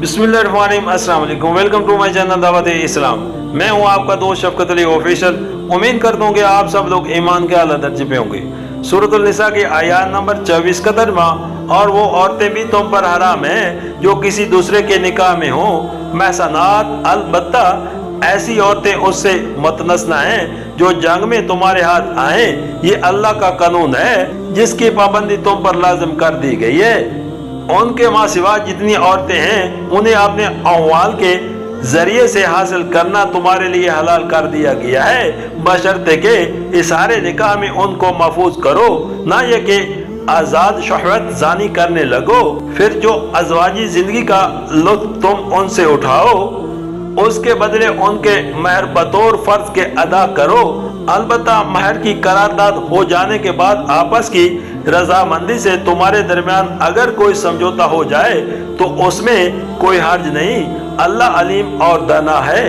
बिस्मिल्लाहिर्रहमानिर्रहीम, अस्सलाम वालेकुम। वेलकम टू माय चैनल दावत इस्लाम। मैं हूं आपका दोस्त शफकत अली ऑफिशियल। उम्मीद करता हूं कि आप सब लोग ईमान के आला दर्जे पे होंगे। सूरतुल निसा की आयत नंबर 24 का तर्जुमा, और वो औरतें भी तुम पर हराम हैं जो किसी दूसरे के निकाह में हो, महसनात, अलबत्ता ऐसी औरतें उससे मतनसना हैं जो जंग में तुम्हारे हाथ आए। ये अल्लाह का कानून है जिसकी पाबंदी तुम पर लाजिम कर दी गई है। उनके माँ सिवा जितनी औरतें हैं उन्हें अपने अहवाल के जरिए से हासिल करना तुम्हारे लिए हलाल कर दिया गया है, बशर्ते के इशारे निकाह में उनको महफूज करो, ना ये कि आजाद शहवत जानी करने लगो। फिर जो अज़वाजी जिंदगी का लुत्फ तुम उनसे उठाओ उसके बदले उनके महर बतौर फर्ज के अदा करो। अलबत्ता महर की करारदाद हो जाने के बाद आपस की रजामंदी से तुम्हारे दरमियान अगर कोई समझौता हो जाए तो उसमें कोई हर्ज नहीं। अल्लाह अलीम और दाना है।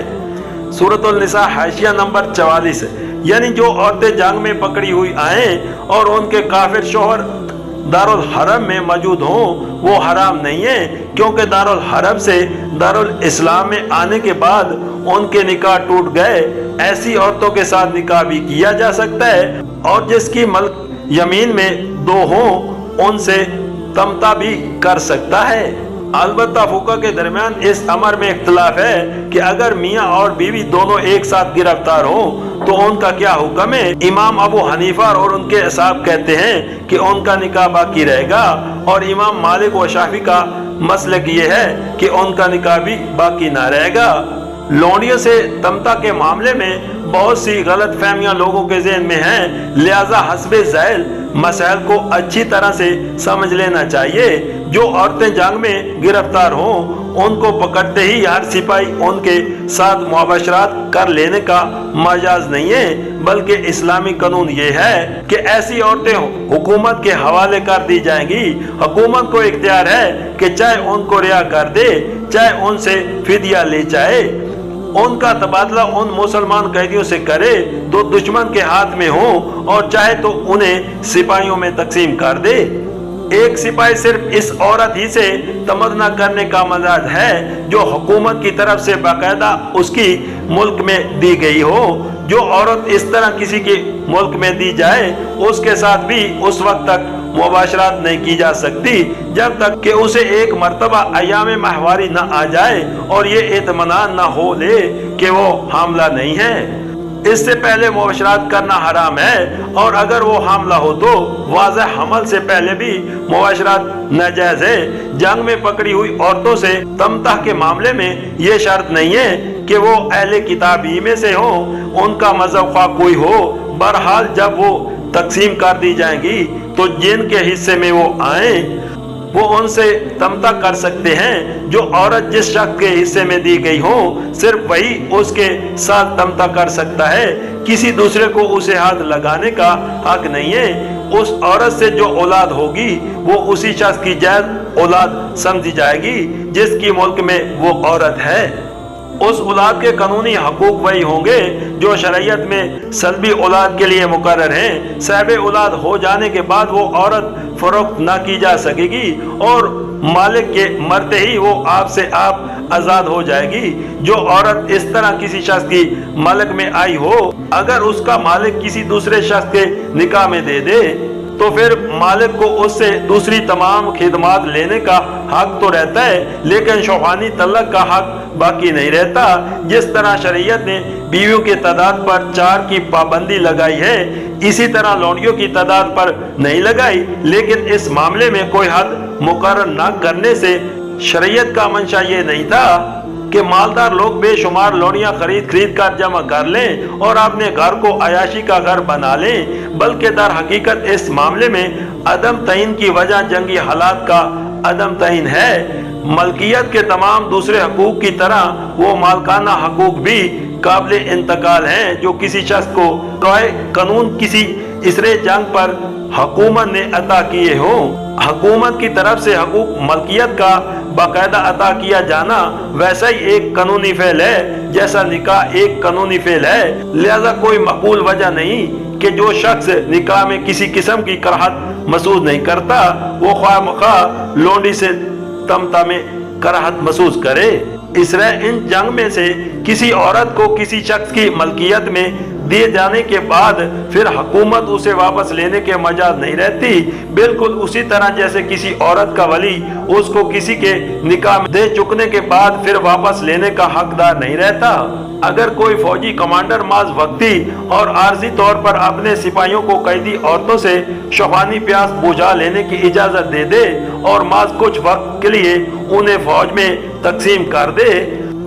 सूरतुल निसा हाशिया नंबर 44। यानी जो औरतें जंग में पकड़ी हुई आए और उनके काफिर शोहर दारुल हरम में मौजूद हों, वो हराम नहीं है, क्योंकि दारुल हरम से दारुल इस्लाम में आने के बाद उनके निकाह टूट गए। ऐसी औरतों के साथ निकाह भी किया जा सकता है, और जिसकी मल्क यमीन में दो हों उनसे तमता भी कर सकता है। अलबत्ता फुका के दरमियान इस अमर में इख्तिलाफ है कि अगर मियाँ और बीवी दोनों एक साथ गिरफ्तार हों तो उनका क्या हुक्म है। इमाम अबू हनीफा और उनके असहाब कहते हैं कि उनका निकाह बाकी रहेगा, और इमाम मालिक व शाफी का मसलक ये है कि उनका निकाह भी बाकी ना रहेगा। लौंडियों से तमता के मामले में बहुत सी गलत फहमियाँ लोगों के ज़हन में हैं, लिहाजा हस्बे ज़ैल मसाइल को अच्छी तरह से समझ लेना चाहिए। जो औरतें जंग में गिरफ्तार हों उनको पकड़ते ही हर सिपाही उनके साथ मुआशरात कर लेने का मजाज नहीं है, बल्कि इस्लामी कानून ये है कि ऐसी औरतें हुकूमत के हवाले कर दी जाएंगी। हुकूमत को इख्तियार है कि चाहे उनको रिहा कर दे, चाहे उनसे फिदिया ले जाए, उनका तबादला उन मुसलमान कैदियों से करे तो दुश्मन के हाथ में हो, और चाहे तो उन्हें सिपाहियों में तकसीम कर दे। एक सिपाही सिर्फ इस औरत ही से तमन्ना करने का मजाज है जो हुकूमत की तरफ से बाकायदा उसकी मुल्क में दी गई हो। जो औरत इस तरह किसी के मुल्क में दी जाए उसके साथ भी उस वक्त तक मुबाशरात नहीं की जा सकती जब तक कि उसे एक मर्तबा अयाम माहवारी न आ जाए और ये इत्मीनान न हो ले कि वो हामला नहीं है। इससे पहले मुबाशरात करना हराम है, और अगर वो हामला हो तो वाज़ेह हमल से पहले भी मुबाशरात नाजायज है। जंग में पकड़ी हुई औरतों से तमता के मामले में ये शर्त नहीं है कि वो अहले किताबी में से हो, उनका मज़हब ख्वाह कोई हो। बहरहाल जब वो तकसीम कर दी जाएंगी तो जिनके हिस्से में वो आए वो उनसे तमता कर सकते हैं। जो औरत जिस शख्स के हिस्से में दी गई हो सिर्फ वही उसके साथ तमता कर सकता है, किसी दूसरे को उसे हाथ लगाने का हक नहीं है। उस औरत से जो औलाद होगी वो उसी शख्स की जायज औलाद समझी जाएगी जिसकी मुल्क में वो औरत है। उस औलाद के कानूनी हकूक वही होंगे जो शरीयत में सल्बी औलाद के लिए मुकर्रर हैं। साहिबे औलाद हो जाने के बाद वो औरत फरोख्त ना की जा सकेगी, और मालिक के मरते ही वो आपसे आप आज़ाद हो जाएगी। जो औरत इस तरह किसी शख्स की मालिक में आई हो, अगर उसका मालिक किसी दूसरे शख्स के निकाह में दे दे तो फिर मालिक को उससे दूसरी तमाम खिदमात लेने का हक तो रहता है, लेकिन शौहानी तलक का हक बाकी नहीं रहता। जिस तरह शरीयत ने बीवियों की तादाद पर 4 की पाबंदी लगाई है, इसी तरह लौंडियों की तादाद पर नहीं लगाई, लेकिन इस मामले में कोई हद मुकर्रर न करने से शरीयत का मंशा ये नहीं था कि मालदार लोग बेशुमार लौड़ियाँ खरीद कर जमा कर लें और अपने घर को अयाशी का घर बना लें, बल्कि दर हकीकत इस मामले में अदम तयन की वजह जंगी हालात का अदम तयन है। मलकियत के तमाम दूसरे हकूक की तरह वो मालकाना हकूक भी काबिल इंतकाल हैं जो किसी शख्स को तोय कानून किसी इसरे जंग पर हुकूमत ने अता किए हों। हुकूमत की तरफ से हकूक मलकियत का बाकायदा अता किया जाना वैसा ही एक कानूनी फेल है जैसा निकाह एक कानूनी फेल है। लिहाजा कोई मकबूल वजह नहीं कि जो शख्स निकाह में किसी किस्म की कराहत महसूस नहीं करता वो ख्वाह मख्वाह लोंडी से तमता में कराहत महसूस करे। इस तरह इन जंग में से किसी औरत को किसी शख्स की मलकियत में दिए जाने के बाद फिर हुकूमत उसे वापस लेने के मजाज नहीं रहती, बिल्कुल उसी तरह जैसे किसी औरत का वली उसको किसी के निकाह में दे चुकने के बाद फिर वापस लेने का हकदार नहीं रहता। अगर कोई फौजी कमांडर माज वक्ती और आर्जी तौर पर अपने सिपाहियों को कैदी औरतों से शफानी प्यास बुझा लेने की इजाजत दे दे और माज कुछ वक्त के लिए उन्हें फौज में तकसीम कर दे,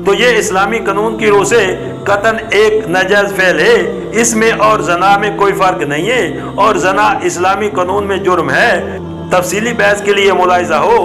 तो ये इस्लामी कानून की रूह से कतन एक नाजायज फेल है। इसमें और जना में कोई फर्क नहीं है और जना इस्लामी कानून में जुर्म है। तफसीली बहस के लिए मुलाहिजा हो